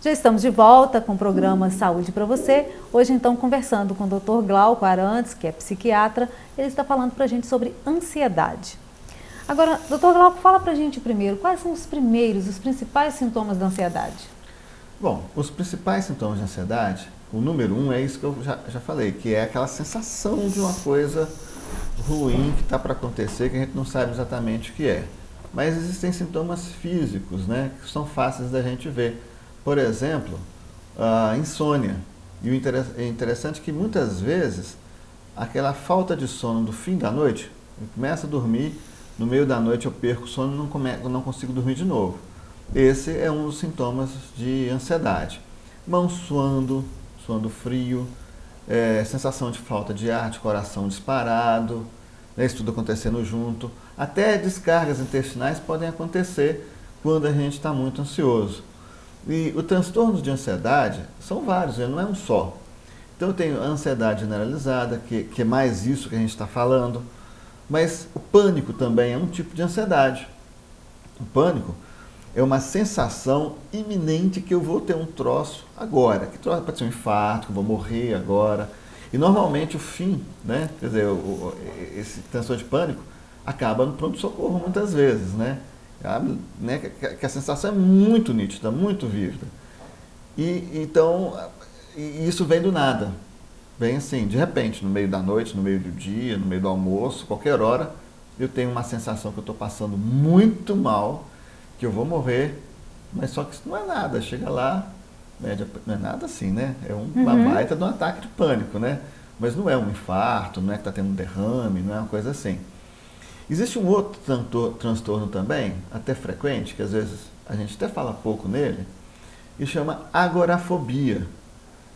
Já estamos de volta com o programa Saúde para Você. Hoje, então, conversando com o Dr. Glauco Arantes, que é psiquiatra. Ele está falando para a gente sobre ansiedade. Agora, Dr. Glauco, fala para a gente primeiro, quais são os principais sintomas da ansiedade? Bom, os principais sintomas de ansiedade, o número 1 é isso que eu já falei, que é aquela sensação de uma coisa ruim que está para acontecer, que a gente não sabe exatamente o que é. Mas existem sintomas físicos, né, que são fáceis da gente ver. Por exemplo, a insônia. E o interessante é que muitas vezes aquela falta de sono do fim da noite, eu começo a dormir, no meio da noite eu perco o sono e não consigo dormir de novo. Esse é um dos sintomas de ansiedade. Mão suando frio, sensação de falta de ar, de coração disparado, né, isso tudo acontecendo junto. Até descargas intestinais podem acontecer quando a gente está muito ansioso. E os transtornos de ansiedade são vários, não é um só. Então eu tenho a ansiedade generalizada, que é mais isso que a gente está falando, mas o pânico também é um tipo de ansiedade. O pânico é uma sensação iminente que eu vou ter um troço agora, que troço pode ser um infarto, que eu vou morrer agora. E normalmente o fim, né, quer dizer, esse transtorno de pânico acaba no pronto-socorro muitas vezes, né? Que a sensação é muito nítida, muito vívida. Então, isso vem do nada. Vem assim, de repente, no meio da noite, no meio do dia, no meio do almoço, qualquer hora, eu tenho uma sensação que eu estou passando muito mal, que eu vou morrer, mas só que isso não é nada. Chega lá, não é nada assim, né? É uma baita de um ataque de pânico, né? Mas não é um infarto, não é que está tendo um derrame, não é uma coisa assim. Existe um outro transtorno também, até frequente, que às vezes a gente até fala pouco nele, e chama agorafobia.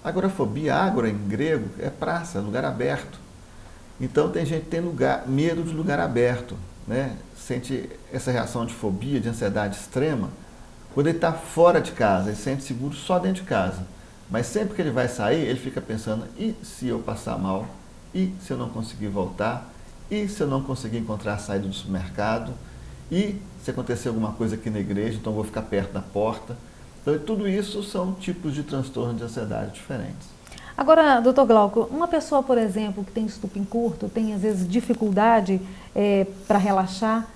Agorafobia, agora em grego, é praça, lugar aberto. Então tem gente que tem medo de lugar aberto, né? Sente essa reação de fobia, de ansiedade extrema, quando ele está fora de casa, ele se sente seguro só dentro de casa. Mas sempre que ele vai sair, ele fica pensando, e se eu passar mal? E se eu não conseguir voltar? E se eu não conseguir encontrar a saída do supermercado? E se acontecer alguma coisa aqui na igreja, então eu vou ficar perto da porta? Então, tudo isso são tipos de transtorno de ansiedade diferentes. Agora, doutor Glauco, uma pessoa, por exemplo, que tem estupim curto, tem às vezes dificuldade para relaxar,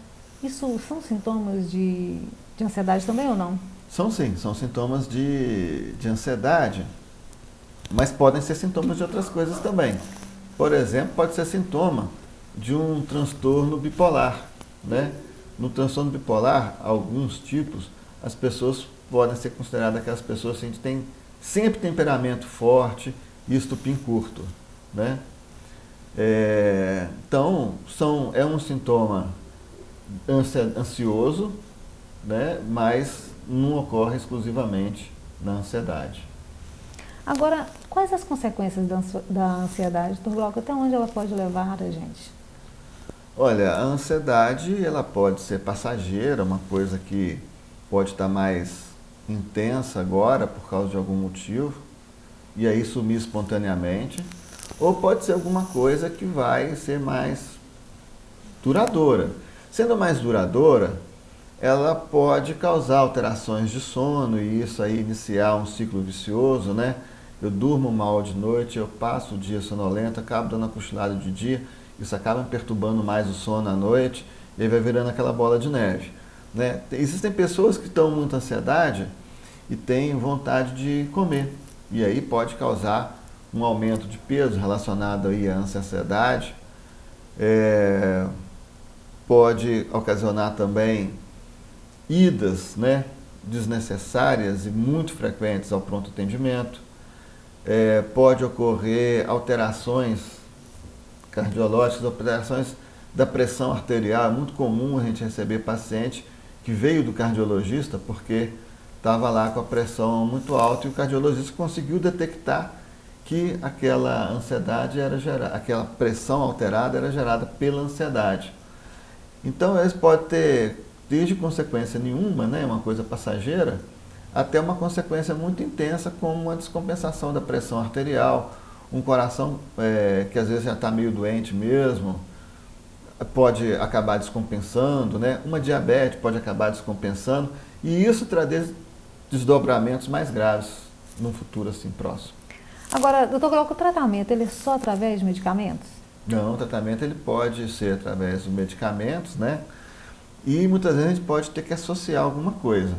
isso são sintomas de ansiedade também ou não? São sim, são sintomas de ansiedade, mas podem ser sintomas de outras coisas também. Por exemplo, pode ser sintoma de um transtorno bipolar, né? No transtorno bipolar, alguns tipos, as pessoas podem ser consideradas aquelas pessoas que têm sempre temperamento forte e estupim curto, né? Então, é um sintoma ansioso, né? Mas não ocorre exclusivamente na ansiedade. Agora, quais as consequências da ansiedade, doutor Glauco? Até onde ela pode levar a gente? Olha, a ansiedade ela pode ser passageira, uma coisa que pode estar mais intensa agora por causa de algum motivo e aí sumir espontaneamente, ou pode ser alguma coisa que vai ser mais duradoura. Sendo mais duradoura, ela pode causar alterações de sono e isso aí iniciar um ciclo vicioso, né? Eu durmo mal de noite, eu passo o dia sonolento, acabo dando uma cochilada de dia, isso acaba perturbando mais o sono à noite e aí vai virando aquela bola de neve, né? Existem pessoas que estão com muita ansiedade e têm vontade de comer e aí pode causar um aumento de peso relacionado aí à ansiedade, pode ocasionar também idas, né, desnecessárias e muito frequentes ao pronto atendimento, pode ocorrer alterações cardiológicas, alterações da pressão arterial. É muito comum a gente receber paciente que veio do cardiologista porque estava lá com a pressão muito alta e o cardiologista conseguiu detectar que aquela ansiedade aquela pressão alterada era gerada pela ansiedade. Então eles podem ter desde consequência nenhuma, né, uma coisa passageira, até uma consequência muito intensa como uma descompensação da pressão arterial, um coração que às vezes já está meio doente mesmo, pode acabar descompensando, né? Uma diabetes pode acabar descompensando, e isso desdobramentos mais graves no futuro assim próximo. Agora, doutor Glauco, o tratamento, ele é só através de medicamentos? Não, o tratamento ele pode ser através de medicamentos, né? E muitas vezes a gente pode ter que associar alguma coisa.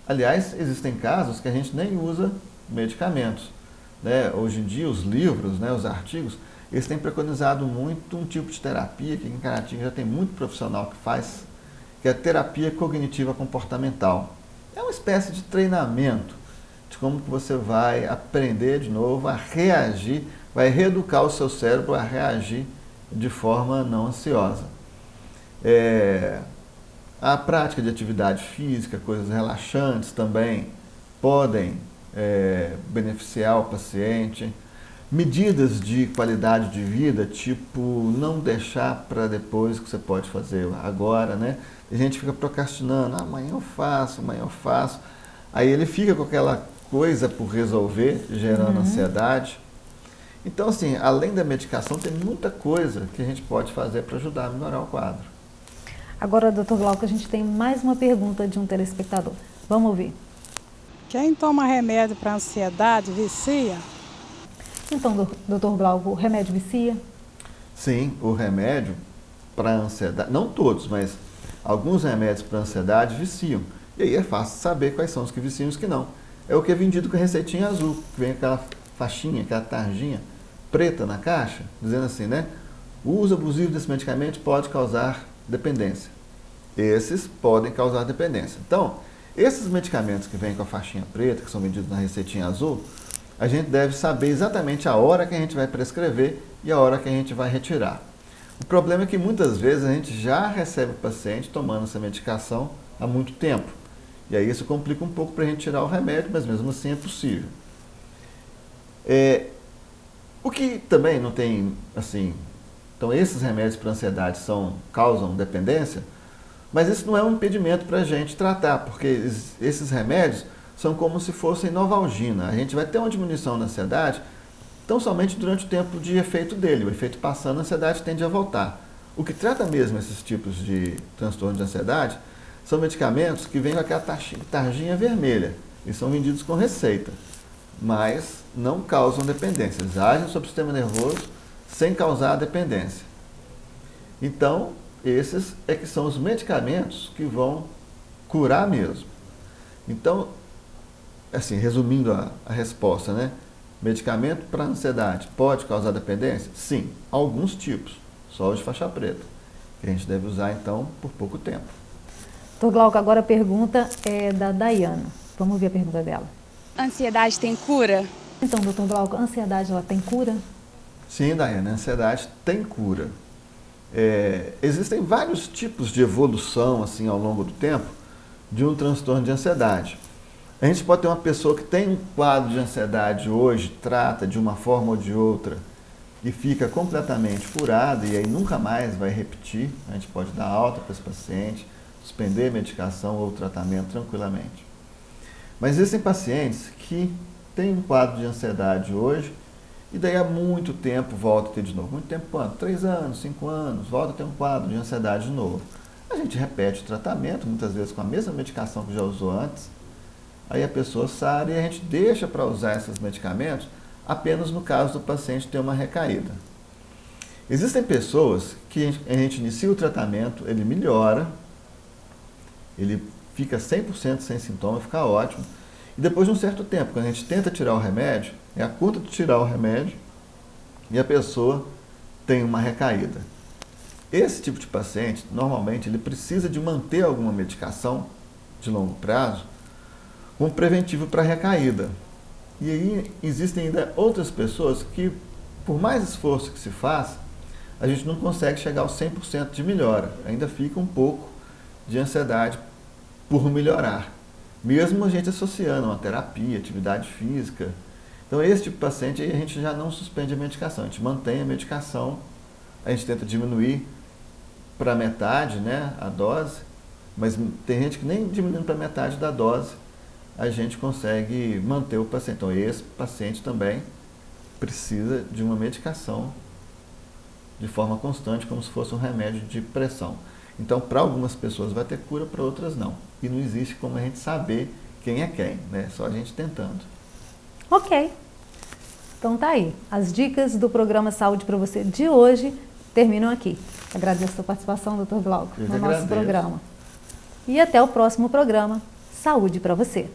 Aliás, existem casos que a gente nem usa medicamentos, né? Hoje em dia, os livros, né, os artigos, eles têm preconizado muito um tipo de terapia, que em Caratinga já tem muito profissional que faz, que é a terapia cognitiva comportamental. É uma espécie de treinamento de como que você vai aprender de novo a reagir, vai reeducar o seu cérebro a reagir de forma não ansiosa. A prática de atividade física, coisas relaxantes também podem beneficiar o paciente. Medidas de qualidade de vida, tipo não deixar para depois que você pode fazer agora, né? A gente fica procrastinando, amanhã eu faço, amanhã eu faço. Aí ele fica com aquela coisa por resolver, gerando ansiedade. Então, assim, além da medicação, tem muita coisa que a gente pode fazer para ajudar a melhorar o quadro. Agora, doutor Glauco, a gente tem mais uma pergunta de um telespectador. Vamos ouvir. Quem toma remédio para ansiedade vicia? Então, doutor Glauco, o remédio vicia? Sim, o remédio para ansiedade, não todos, mas alguns remédios para ansiedade viciam. E aí é fácil saber quais são os que viciam e os que não. É o que é vendido com a receitinha azul, que vem aquela faixinha, aquela tarjinha preta na caixa, dizendo assim, né? O uso abusivo desse medicamento pode causar dependência. Esses podem causar dependência. Então, esses medicamentos que vêm com a faixinha preta, que são vendidos na receitinha azul, a gente deve saber exatamente a hora que a gente vai prescrever e a hora que a gente vai retirar. O problema é que muitas vezes a gente já recebe o paciente tomando essa medicação há muito tempo. E aí isso complica um pouco para a gente tirar o remédio, mas mesmo assim é possível. O que também não tem, assim... Então esses remédios para ansiedade causam dependência, mas isso não é um impedimento para a gente tratar, porque esses remédios são como se fossem Novalgina. A gente vai ter uma diminuição da ansiedade, tão somente durante o tempo de efeito dele. O efeito passando, a ansiedade tende a voltar. O que trata mesmo esses tipos de transtorno de ansiedade são medicamentos que vêm com aquela tarjinha vermelha e são vendidos com receita, mas não causam dependência. Eles agem sobre o sistema nervoso sem causar dependência. Então, esses é que são os medicamentos que vão curar mesmo. Então, assim, resumindo a resposta, né? Medicamento para ansiedade pode causar dependência? Sim, alguns tipos, só os de faixa preta, que a gente deve usar, então, por pouco tempo. Doutor Glauco, agora a pergunta é da Dayana. Vamos ver a pergunta dela. A ansiedade tem cura? Então, doutor Glauco, a ansiedade ela tem cura? Sim, Dayana, a ansiedade tem cura. Existem vários tipos de evolução, assim, ao longo do tempo, de um transtorno de ansiedade. A gente pode ter uma pessoa que tem um quadro de ansiedade hoje, trata de uma forma ou de outra, e fica completamente curada, e aí nunca mais vai repetir. A gente pode dar alta para esse paciente, suspender a medicação ou o tratamento tranquilamente. Mas existem pacientes que têm um quadro de ansiedade hoje, e daí há muito tempo volta a ter de novo. Muito tempo quanto? 3 anos, 5 anos, volta a ter um quadro de ansiedade de novo. A gente repete o tratamento, muitas vezes com a mesma medicação que já usou antes, aí a pessoa sara e a gente deixa para usar esses medicamentos apenas no caso do paciente ter uma recaída. Existem pessoas que a gente inicia o tratamento, ele melhora, ele fica 100% sem sintoma, fica ótimo, e depois de um certo tempo, quando a gente tenta tirar o remédio, é a conta de tirar o remédio e a pessoa tem uma recaída. Esse tipo de paciente, normalmente, ele precisa de manter alguma medicação de longo prazo como preventivo para recaída. E aí existem ainda outras pessoas que, por mais esforço que se faça, a gente não consegue chegar aos 100% de melhora. Ainda fica um pouco de ansiedade por melhorar. Mesmo a gente associando uma terapia, atividade física. Então, esse tipo de paciente aí a gente já não suspende a medicação, a gente mantém a medicação, a gente tenta diminuir para metade, né, a dose, mas tem gente que nem diminuindo para metade da dose, a gente consegue manter o paciente. Então, esse paciente também precisa de uma medicação de forma constante, como se fosse um remédio de pressão. Então, para algumas pessoas vai ter cura, para outras não. E não existe como a gente saber quem é quem, né? Só a gente tentando. Ok. Então tá aí. As dicas do programa Saúde para você de hoje terminam aqui. Agradeço a sua participação, Dr. Glauco, no nosso programa. E até o próximo programa Saúde para você.